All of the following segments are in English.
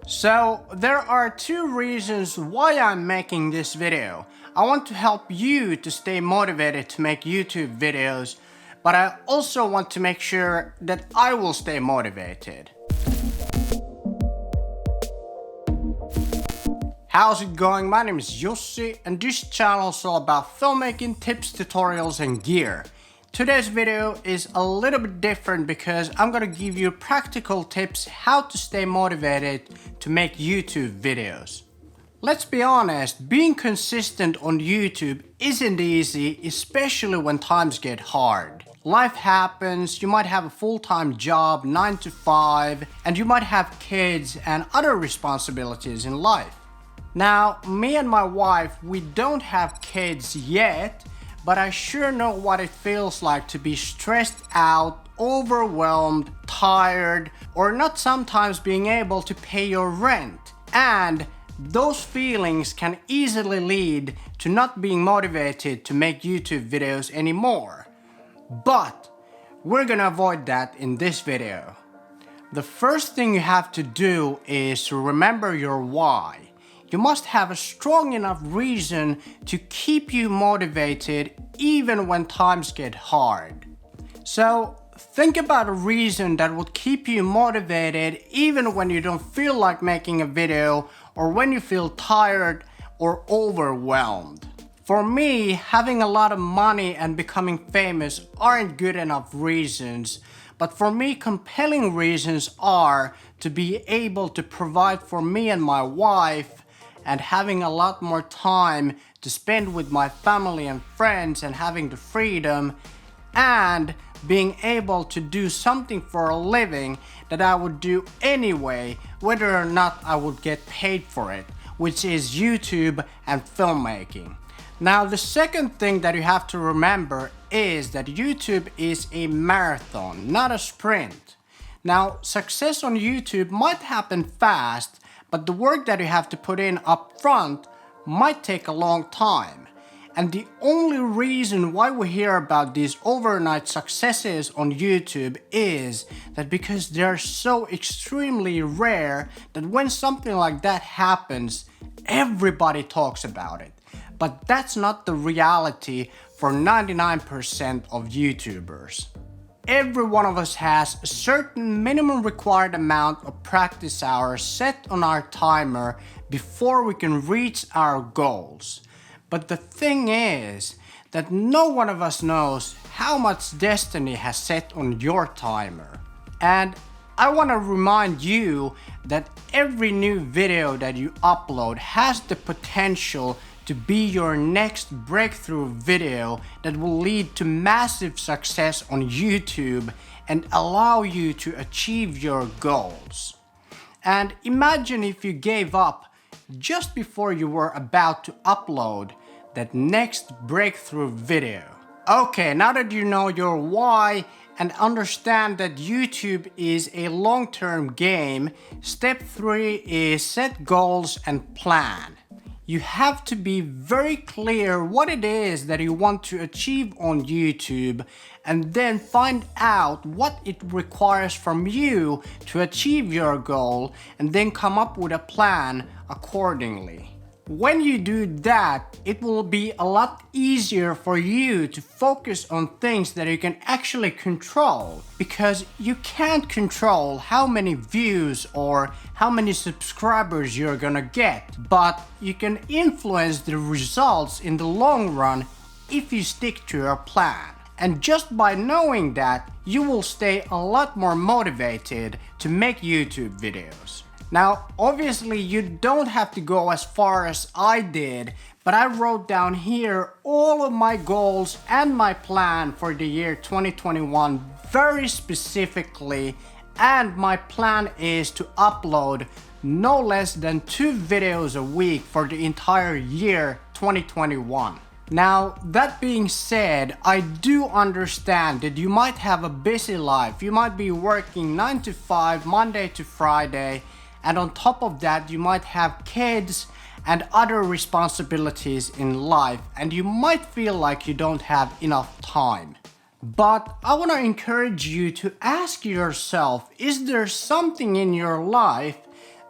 So there are two reasons why I'm making this video. I want to help you to stay motivated to make YouTube videos, but I also want to make sure that I will stay motivated. How's it going? My name is Jussi and this channel is all about filmmaking, tips, tutorials and gear. Today's video is a little bit different because I'm gonna give you practical tips how to stay motivated to make YouTube videos. Let's be honest, being consistent on YouTube isn't easy, especially when times get hard. Life happens, you might have a full-time job, 9 to 5, and you might have kids and other responsibilities in life. Now, me and my wife, we don't have kids yet, but I sure know what it feels like to be stressed out, overwhelmed, tired, or not sometimes being able to pay your rent. And those feelings can easily lead to not being motivated to make YouTube videos anymore. But we're gonna avoid that in this video. The first thing you have to do is to remember your why. You must have a strong enough reason to keep you motivated even when times get hard. So think about a reason that would keep you motivated even when you don't feel like making a video or when you feel tired or overwhelmed. For me, having a lot of money and becoming famous aren't good enough reasons, but for me, compelling reasons are to be able to provide for me and my wife, and having a lot more time to spend with my family and friends and having the freedom and being able to do something for a living that I would do anyway, whether or not I would get paid for it, which is YouTube and filmmaking. Now, the second thing that you have to remember is that YouTube is a marathon, not a sprint. Now, success on YouTube might happen fast, but the work that you have to put in up front might take a long time. And the only reason why we hear about these overnight successes on YouTube is that because they're so extremely rare that when something like that happens, everybody talks about it. But that's not the reality for 99% of YouTubers. Every one of us has a certain minimum required amount of practice hours set on our timer before we can reach our goals. But the thing is that no one of us knows how much destiny has set on your timer. And I want to remind you that every new video that you upload has the potential to be your next breakthrough video that will lead to massive success on YouTube and allow you to achieve your goals. And imagine if you gave up just before you were about to upload that next breakthrough video. Okay, now that you know your why and understand that YouTube is a long-term game, step 3 is set goals and plan. You have to be very clear what it is that you want to achieve on YouTube and then find out what it requires from you to achieve your goal and then come up with a plan accordingly. When you do that, it will be a lot easier for you to focus on things that you can actually control, because you can't control how many views or how many subscribers you're gonna get, but you can influence the results in the long run if you stick to your plan. And just by knowing that, you will stay a lot more motivated to make YouTube videos. Now, obviously you don't have to go as far as I did, but I wrote down here all of my goals and my plan for the year 2021 very specifically, and my plan is to upload no less than 2 videos a week for the entire year 2021. Now, that being said, I do understand that you might have a busy life. You might be working 9 to 5, Monday to Friday, and on top of that, you might have kids and other responsibilities in life, and you might feel like you don't have enough time. But I want to encourage you to ask yourself, is there something in your life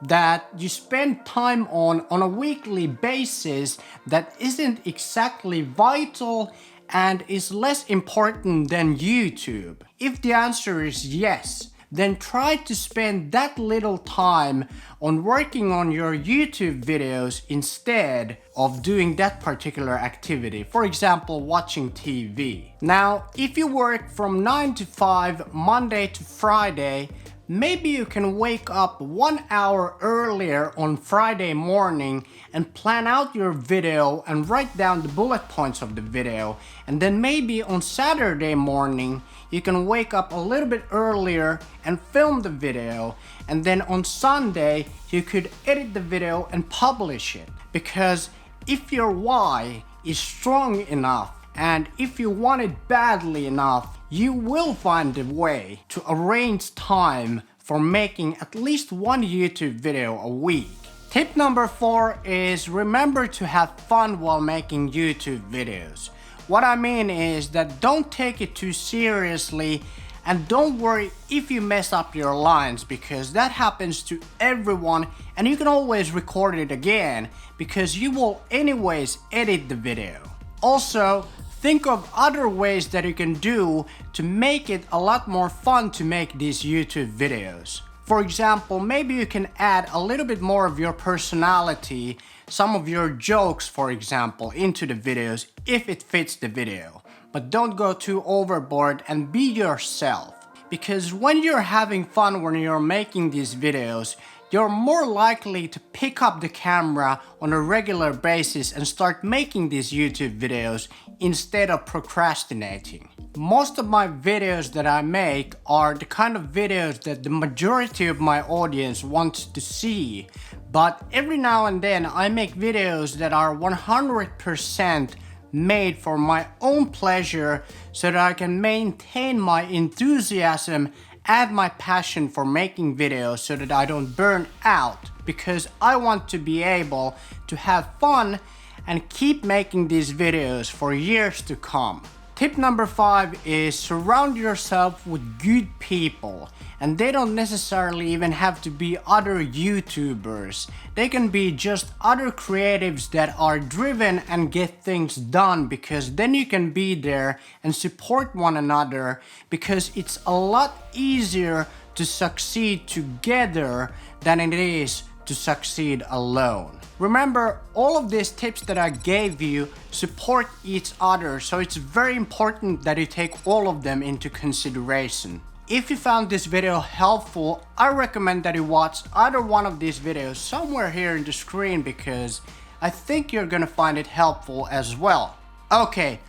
that you spend time on a weekly basis that isn't exactly vital and is less important than YouTube? If the answer is yes, then try to spend that little time on working on your YouTube videos instead of doing that particular activity. For example, watching TV. Now, if you work from 9 to 5, Monday to Friday, maybe you can wake up 1 hour earlier on Friday morning and plan out your video and write down the bullet points of the video. And then maybe on Saturday morning, you can wake up a little bit earlier and film the video. And then on Sunday, you could edit the video and publish it. Because if your why is strong enough, and if you want it badly enough, you will find a way to arrange time for making at least one YouTube video a week. Tip number 4 is remember to have fun while making YouTube videos. What I mean is that don't take it too seriously and don't worry if you mess up your lines, because that happens to everyone and you can always record it again because you will anyways edit the video. Also, think of other ways that you can do to make it a lot more fun to make these YouTube videos. For example, maybe you can add a little bit more of your personality, some of your jokes for example, into the videos if it fits the video. But don't go too overboard and be yourself. Because when you're having fun when you're making these videos, you're more likely to pick up the camera on a regular basis and start making these YouTube videos instead of procrastinating. Most of my videos that I make are the kind of videos that the majority of my audience wants to see. But every now and then I make videos that are 100% made for my own pleasure so that I can maintain my enthusiasm and my passion for making videos so that I don't burn out, because I want to be able to have fun and keep making these videos for years to come. Tip number 5 is surround yourself with good people, and they don't necessarily even have to be other YouTubers. They can be just other creatives that are driven and get things done, because then you can be there and support one another, because it's a lot easier to succeed together than it is to succeed alone. Remember, all of these tips that I gave you support each other, so it's very important that you take all of them into consideration. If you found this video helpful, I recommend that you watch either one of these videos somewhere here in the screen, because I think you're gonna find it helpful as well. Okay,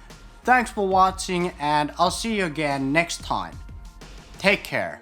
thanks for watching and I'll see you again next time. Take care.